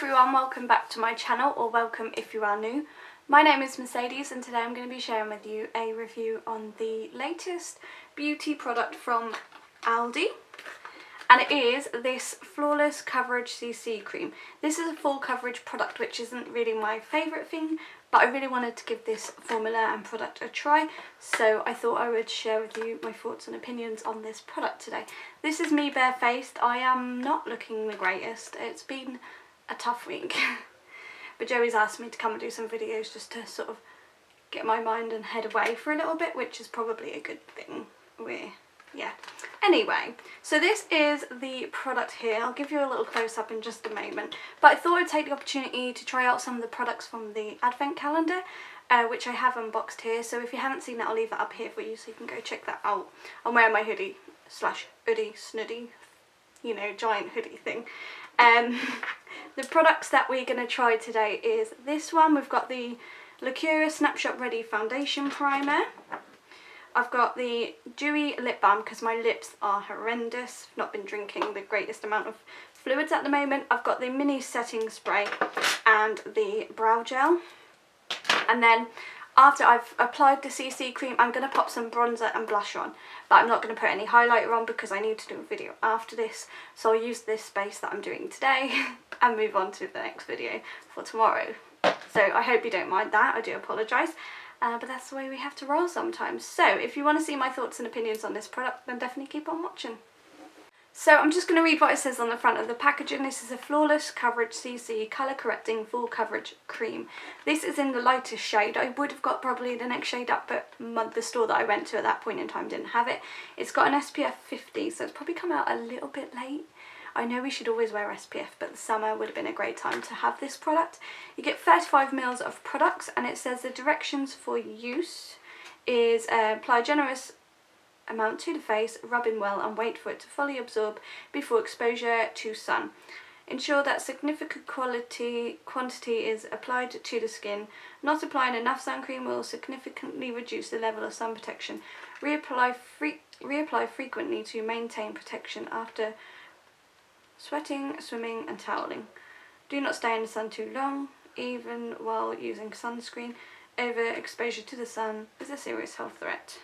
everyone, welcome back to my channel, or welcome if you are new. My name is Mercedes and today I'm going to be sharing with you a review on the latest beauty product from Aldi, and it is this Flawless Coverage CC Cream. This is a full coverage product, which isn't really my favourite thing, but I really wanted to give this formula and product a try, so I thought I would share with you my thoughts and opinions on this product today. This is me barefaced. I am not looking the greatest. It's been a tough week. But Joey's asked me to come and do some videos just to sort of get my mind and head away for a little bit, which is probably a good thing. Yeah. Anyway, so this is the product here. I'll give you a little close-up in just a moment. But I thought I'd take the opportunity to try out some of the products from the advent calendar, which I have unboxed here. So if you haven't seen that, I'll leave that up here for you so you can go check that out. I'm wearing my hoodie / hoodie snuddy, you know, giant hoodie thing. The products that we're going to try today is this one. We've got the Lacura Snapshot Ready Foundation Primer. I've got the Dewy Lip Balm because my lips are horrendous. I've not been drinking the greatest amount of fluids at the moment. I've got the mini setting spray and the brow gel. And then after I've applied the CC cream, I'm going to pop some bronzer and blush on. But I'm not going to put any highlighter on because I need to do a video after this. So I'll use this space that I'm doing today and move on to the next video for tomorrow. So I hope you don't mind that. I do apologise. But that's the way we have to roll sometimes. So if you want to see my thoughts and opinions on this product, then definitely keep on watching. So I'm just going to read what it says on the front of the packaging. This is a Flawless Coverage CC Colour Correcting Full Coverage Cream. This is in the lightest shade. I would have got probably the next shade up, but the store that I went to at that point in time didn't have it. It's got an SPF 50, so it's probably come out a little bit late. I know we should always wear SPF, but the summer would have been a great time to have this product. You get 35 ml of products, and it says the directions for use is apply generous amount to the face, rub in well and wait for it to fully absorb before exposure to sun. Ensure that significant quantity is applied to the skin. Not applying enough sun cream will significantly reduce the level of sun protection. Reapply frequently to maintain protection after sweating, swimming and toweling. Do not stay in the sun too long, even while using sunscreen. Overexposure to the sun is a serious health threat.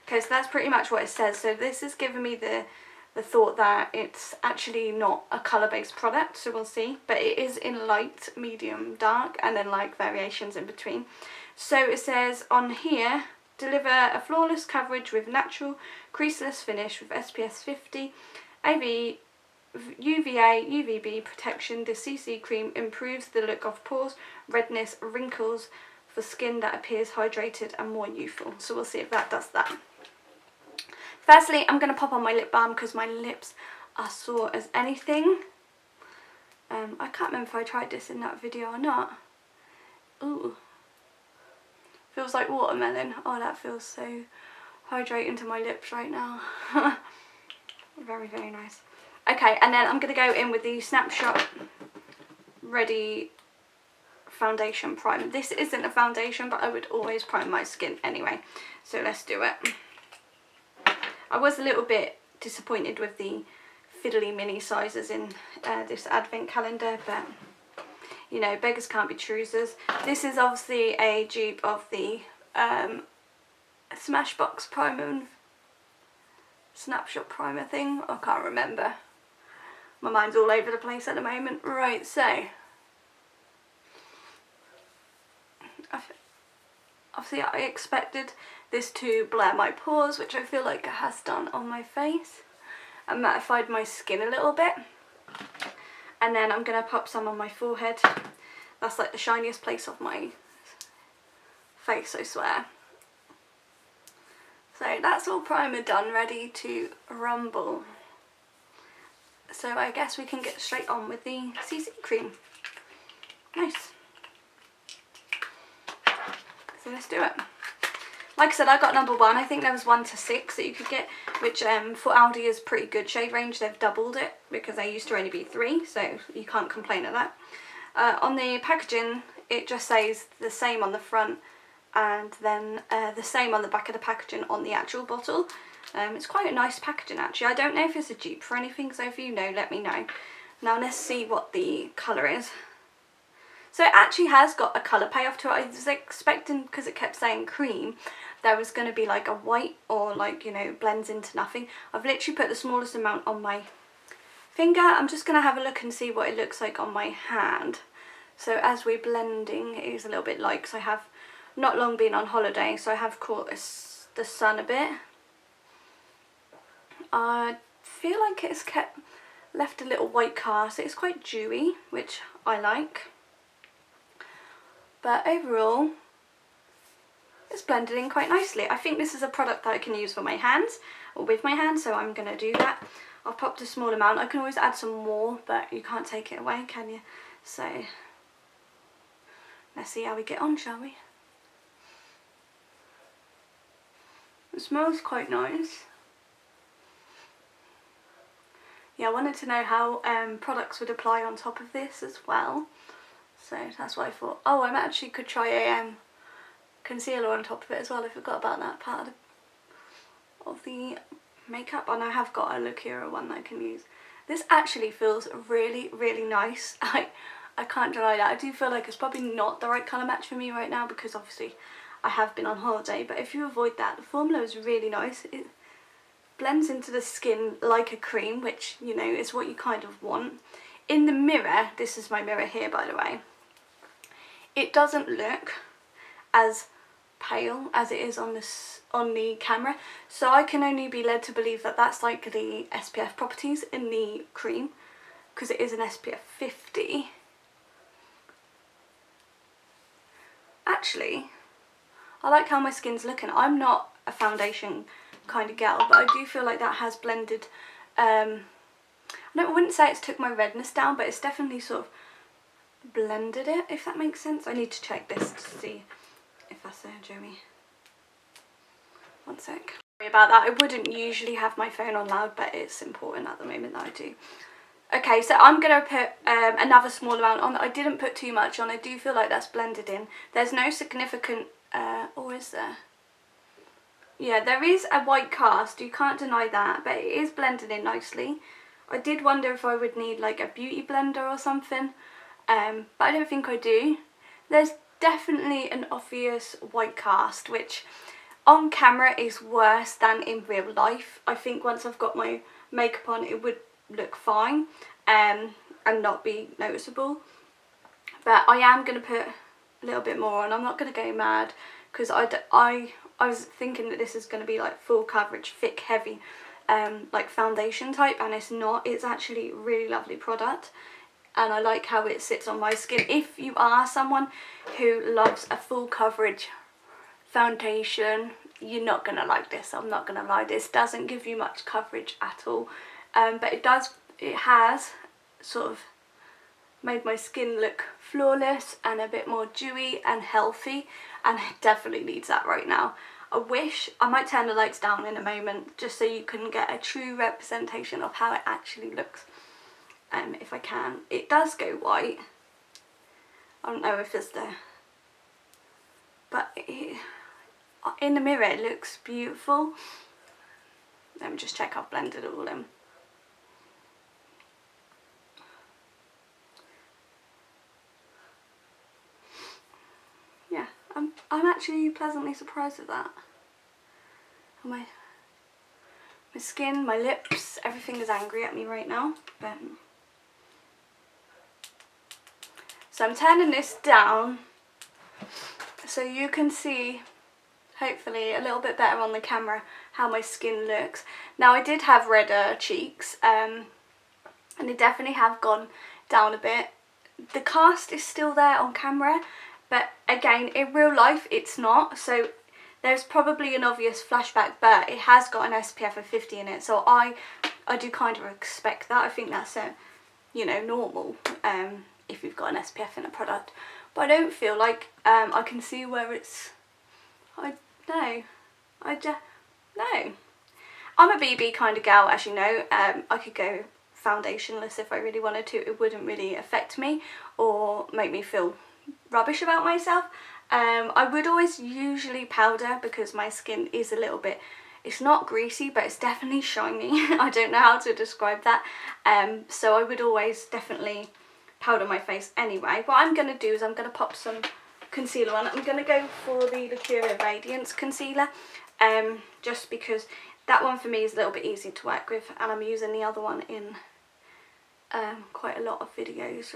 Okay, so that's pretty much what it says. So this is giving me the thought that it's actually not a colour-based product, so we'll see. But it is in light, medium, dark, and then like variations in between. So it says on here, deliver a flawless coverage with natural, creaseless finish with SPF 50, UVA, UVB protection. The CC cream improves the look of pores, redness, wrinkles for skin that appears hydrated and more youthful. So we'll see if that does that. Firstly, I'm going to pop on my lip balm because my lips are sore as anything. I can't remember if I tried this in that video or not. Ooh. Feels like watermelon. Oh, that feels so hydrating to my lips right now. Very, very nice. Okay, and then I'm going to go in with the Snapshot Ready Foundation Primer. This isn't a foundation, but I would always prime my skin anyway. So let's do it. I was a little bit disappointed with the fiddly mini sizes in this advent calendar, but you know, beggars can't be choosers. This is obviously a dupe of the Smashbox primer, Snapshot primer thing. I can't remember. My mind's all over the place at the moment. Right, so obviously I expected this to blur my pores, which I feel like it has done on my face, and mattified my skin a little bit. And then I'm going to pop some on my forehead. That's like the shiniest place of my face, I swear. So that's all primer done, ready to rumble. So I guess we can get straight on with the CC cream. Nice. So let's do it. Like I said, I got number 1. I think there was 1 to 6 that you could get, which for Aldi is pretty good shade range. They've doubled it because they used to only be 3, so you can't complain at that. On the packaging, it just says the same on the front and then the same on the back of the packaging on the actual bottle. It's quite a nice packaging actually. I don't know if it's a dupe for anything, so if you know, let me know. Now let's see what the colour is. So it actually has got a colour payoff to it. I was expecting, because it kept saying cream, there was going to be like a white or like, you know, blends into nothing. I've literally put the smallest amount on my finger. I'm just going to have a look and see what it looks like on my hand. So as we're blending, it is a little bit light because I have not long been on holiday, so I have caught the sun a bit. I feel like it's left a little white cast. It's quite dewy, which I like. But overall, it's blended in quite nicely. I think this is a product that I can use for my hands, or with my hands, so I'm going to do that. I've popped a small amount. I can always add some more, but you can't take it away, can you? So let's see how we get on, shall we? It smells quite nice. Yeah, I wanted to know how products would apply on top of this as well. So that's what I thought. Oh, I actually could try a concealer on top of it as well. I forgot about that part of the makeup. And I have got a lacura one that I can use. This actually feels really, really nice. I can't deny that. I do feel like it's probably not the right colour match for me right now because obviously I have been on holiday. But if you avoid that, the formula is really nice. It blends into the skin like a cream, which, you know, is what you kind of want. In the mirror, this is my mirror here, by the way, it doesn't look as pale as it is on the camera, so I can only be led to believe that that's like the SPF properties in the cream, because it is an SPF 50. Actually, I like how my skin's looking. I'm not a foundation kind of gal, but I do feel like that has blended. I wouldn't say it's took my redness down, but it's definitely sort of blended it, if that makes sense. I need to check this to see if that's there, Joey. One sec. Sorry about that. I wouldn't usually have my phone on loud, but it's important at the moment that I do. Okay, so I'm going to put another small amount on. I didn't put too much on. I do feel like that's blended in. There's no significant, or is there? Yeah, there is a white cast. You can't deny that, but it is blended in nicely. I did wonder if I would need like a beauty blender or something, but I don't think I do. There's definitely an obvious white cast, which on camera is worse than in real life. I think once I've got my makeup on, it would look fine and not be noticeable. But I am going to put a little bit more on. I'm not going to go mad because I was thinking that this is going to be like full coverage, thick, heavy, like foundation type, and it's not. It's actually a really lovely product, and I like how it sits on my skin. If you are someone who loves a full coverage foundation, you're not going to like this. I'm not going to lie, this doesn't give you much coverage at all, but it has sort of made my skin look flawless and a bit more dewy and healthy, and it definitely needs that right now. I might turn the lights down in a moment just so you can get a true representation of how it actually looks, if I can. It does go white. I don't know if it's there, but in the mirror it looks beautiful. Let me just check I've blended it all in. Yeah, I'm actually pleasantly surprised with that. My skin, my lips, everything is angry at me right now. But so I'm turning this down so you can see, hopefully a little bit better on the camera, how my skin looks. Now I did have redder cheeks, and they definitely have gone down a bit. The cast is still there on camera, but again in real life it's not, so there's probably an obvious flashback, but it has got an SPF of 50 in it, so I do kind of expect that. I think that's normal if you've got an SPF in a product, but I don't feel like I can see where it's. No. I'm a BB kind of gal, as you know. I could go foundationless if I really wanted to. It wouldn't really affect me or make me feel rubbish about myself. I would always usually powder because my skin is a little bit, It's not greasy, but it's definitely shiny. I don't know how to describe that. So I would always definitely powder my face anyway. What I'm going to do is I'm going to pop some concealer on. I'm going to go for the Lacura Radiance concealer, just because that one for me is a little bit easier to work with, and I'm using the other one in quite a lot of videos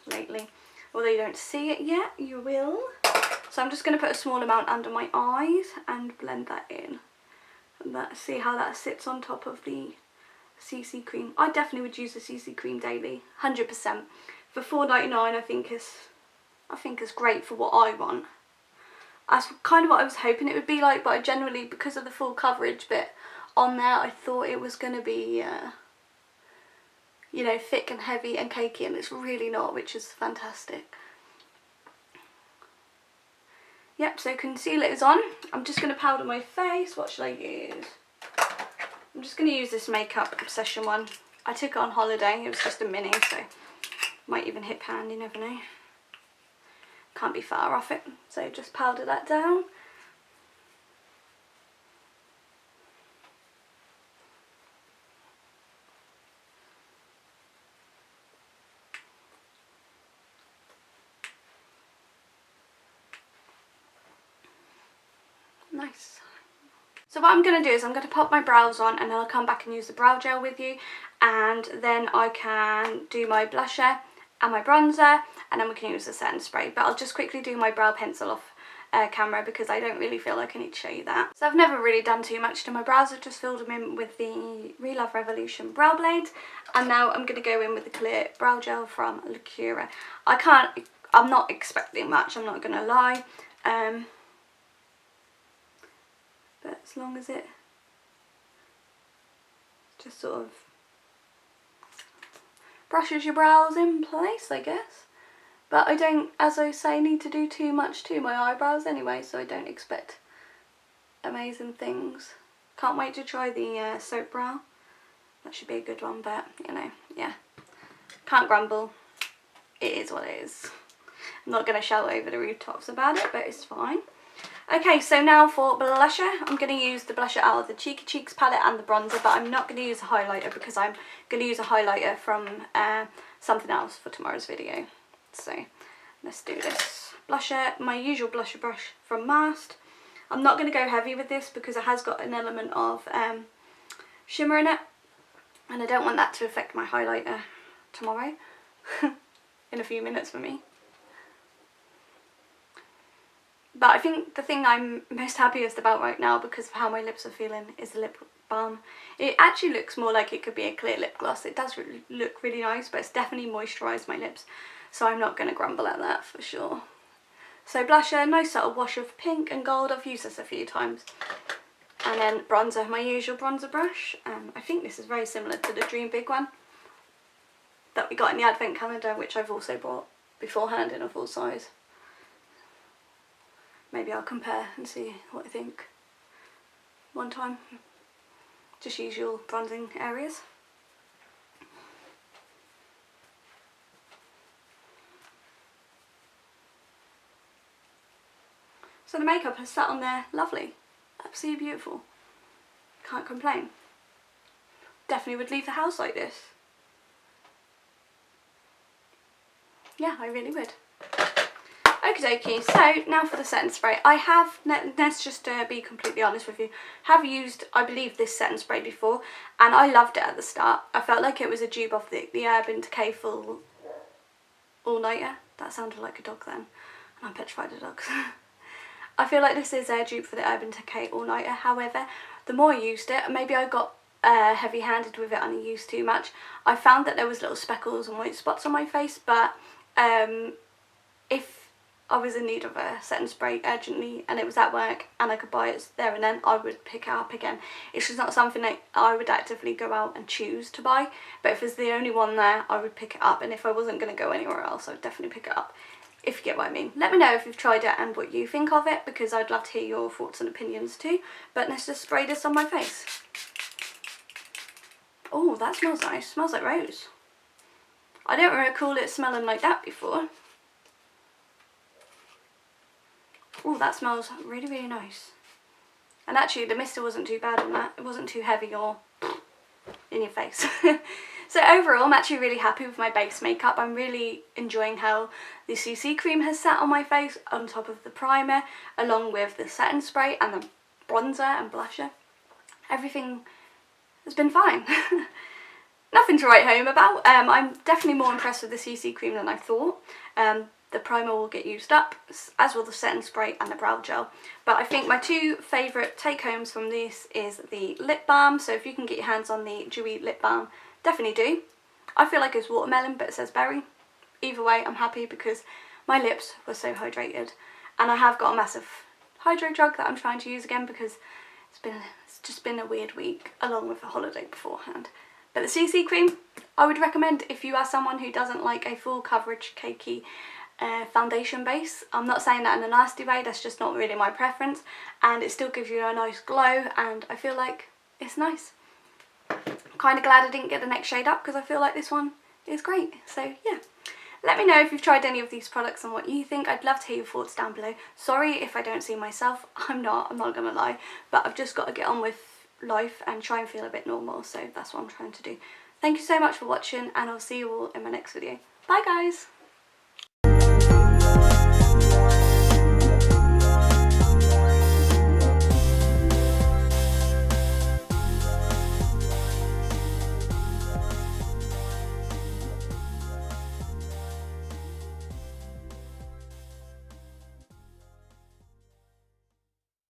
lately. Although you don't see it yet, you will. So I'm just going to put a small amount under my eyes and blend that in. And see how that sits on top of the CC cream. I definitely would use the CC cream daily, 100%. For $4.99 I think is great for what I want. That's kind of what I was hoping it would be like, but I generally, because of the full coverage bit on there, I thought it was going to be, you know, thick and heavy and cakey, and it's really not, which is fantastic. Yep, so concealer is on. I'm just going to powder my face. What should I use? I'm just going to use this Makeup Obsession one. I took it on holiday. It was just a mini, so might even hit pan, you never know. Can't be far off it. So just powder that down. Nice. So what I'm going to do is I'm going to pop my brows on, and then I'll come back and use the brow gel with you, and then I can do my blusher and my bronzer, and then we can use the setting spray. But I'll just quickly do my brow pencil off camera because I don't really feel like I need to show you that. So I've never really done too much to my brows. I've just filled them in with the Relove Revolution brow blades, and now I'm going to go in with the clear brow gel from Lacura. I'm not expecting much, I'm not going to lie. But as long as it just sort of brushes your brows in place, I guess. But I don't, as I say, need to do too much to my eyebrows anyway, so I don't expect amazing things. Can't wait to try the soap brow. That should be a good one, but, you know, yeah. Can't grumble. It is what it is. I'm not going to shout over the rooftops about it, but it's fine. Okay, so now for blusher, I'm going to use the blusher out of the Cheeky Cheeks palette and the bronzer, but I'm not going to use a highlighter because I'm going to use a highlighter from something else for tomorrow's video. So let's do this. Blusher, my usual blusher brush from Mast. I'm not going to go heavy with this because it has got an element of shimmer in it, and I don't want that to affect my highlighter tomorrow in a few minutes for me. But I think the thing I'm most happiest about right now, because of how my lips are feeling, is the lip balm. It actually looks more like it could be a clear lip gloss. It does look really nice, but it's definitely moisturised my lips, so I'm not going to grumble at that for sure. So blusher, nice subtle wash of pink and gold. I've used this a few times. And then bronzer, my usual bronzer brush. I think this is very similar to the Dream Big one that we got in the advent calendar, which I've also bought beforehand in a full size. Maybe I'll compare and see what I think one time. Just usual bronzing areas. So the makeup has sat on there lovely. Absolutely beautiful. Can't complain. Definitely would leave the house like this. Yeah, I really would. Okie dokie, so now for the setting spray. I have, let's just be completely honest with you, have used, I believe, this setting spray before, and I loved it at the start. I felt like it was a dupe of the Urban Decay Full All-Nighter. That sounded like a dog then, and I'm petrified of dogs. I feel like this is a dupe for the Urban Decay All-Nighter. However, the more I used it, maybe I got heavy-handed with it and I used too much. I found that there was little speckles and white spots on my face, but if I was in need of a setting spray urgently and it was at work and I could buy it there and then, I would pick it up again. It's just not something that I would actively go out and choose to buy, but if it's the only one there, I would pick it up, and if I wasn't going to go anywhere else, I would definitely pick it up, if you get what I mean. Let me know if you've tried it and what you think of it, because I'd love to hear your thoughts and opinions too. But let's just spray this on my face. Oh, that smells nice. Smells like rose. I don't recall it smelling like that before. Oh, that smells really, really nice. And actually the mister wasn't too bad on that. It wasn't too heavy or in your face. So overall, I'm actually really happy with my base makeup. I'm really enjoying how the CC cream has sat on my face on top of the primer, along with the setting spray and the bronzer and blusher. Everything has been fine. Nothing to write home about. I'm definitely more impressed with the CC cream than I thought. The primer will get used up, as will the setting spray and the brow gel. But I think my two favourite take-homes from this is the lip balm. So if you can get your hands on the dewy lip balm, definitely do. I feel like it's watermelon, but it says berry. Either way, I'm happy because my lips were so hydrated. And I have got a massive hydro drug that I'm trying to use again because it's just been a weird week, along with a holiday beforehand. But the CC cream, I would recommend if you are someone who doesn't like a full coverage cakey foundation base. I'm not saying that in a nasty way, that's just not really my preference, and it still gives you a nice glow, and I feel like it's nice. I'm kind of glad I didn't get the next shade up because I feel like this one is great. So yeah, let me know if you've tried any of these products and what you think. I'd love to hear your thoughts down below. Sorry if I don't see myself, I'm not gonna lie, but I've just got to get on with life and try and feel a bit normal, so that's what I'm trying to do. Thank you so much for watching, and I'll see you all in my next video. Bye guys!